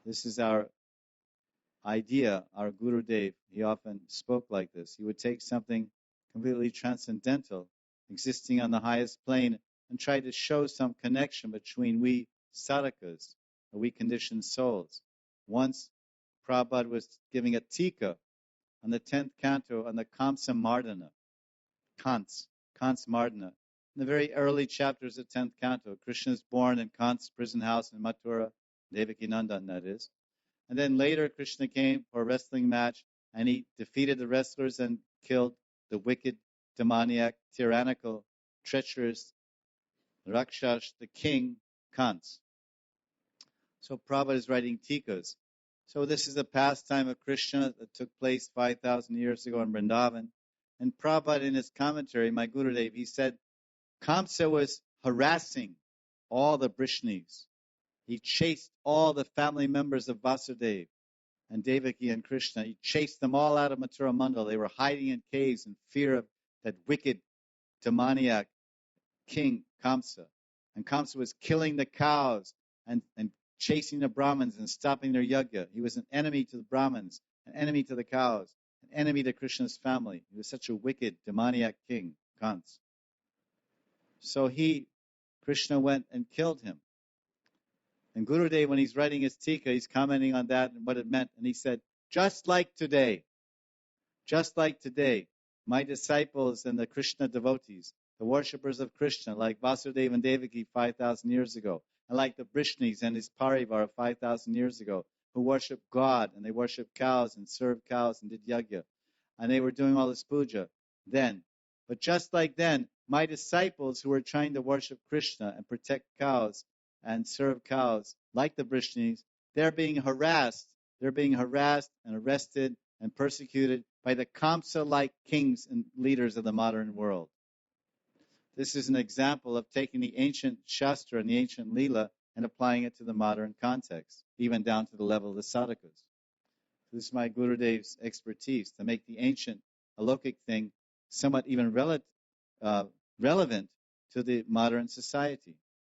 This is our idea. Our Gurudev, he often spoke like this. He would take something completely transcendental, existing on the highest plane, and try to show some connection between we sadhakas, we conditioned souls. Once, Prabhupada was giving a tika on the 10th canto on the Kamsa Mardana, Kants Mardana. In the very early chapters of 10th canto, Krishna is born in Kant's prison house in Mathura, Devaki Nandan, that is. And then later Krishna came for a wrestling match and he defeated the wrestlers and killed the wicked, demoniac, tyrannical, treacherous Rakshas, the king, Kants. So Prabhupada is writing tikas. So this is a pastime of Krishna that took place 5,000 years ago in Vrindavan. And Prabhupada in his commentary, my Gurudev, he said, Kamsa was harassing all the Brishnis. He chased all the family members of Vasudeva and Devaki and Krishna. He chased them all out of Mathura Mandal. They were hiding in caves in fear of that wicked demoniac king Kamsa. And Kamsa was killing the cows and chasing the Brahmins and stopping their yajna. He was an enemy to the Brahmins, an enemy to the cows, an enemy to Krishna's family. He was such a wicked demoniac king, Kamsa. So Krishna went and killed him. And Gurudev, when he's writing his tika, he's commenting on that and what it meant. And he said, just like today, my disciples and the Krishna devotees, the worshippers of Krishna, like Vasudeva and Devaki 5,000 years ago, and like the Brishnis and his parivar 5,000 years ago, who worship God, and they worship cows and served cows and did yajna. And they were doing all this puja then. But just like then, my disciples who were trying to worship Krishna and protect cows and serve cows, like the Brishnis, they're being harassed and arrested and persecuted by the Kamsa-like kings and leaders of the modern world. This is an example of taking the ancient Shastra and the ancient Lila and applying it to the modern context, even down to the level of the sadhakas. This is my Gurudev's expertise, to make the ancient alokic thing somewhat even relevant to the modern society.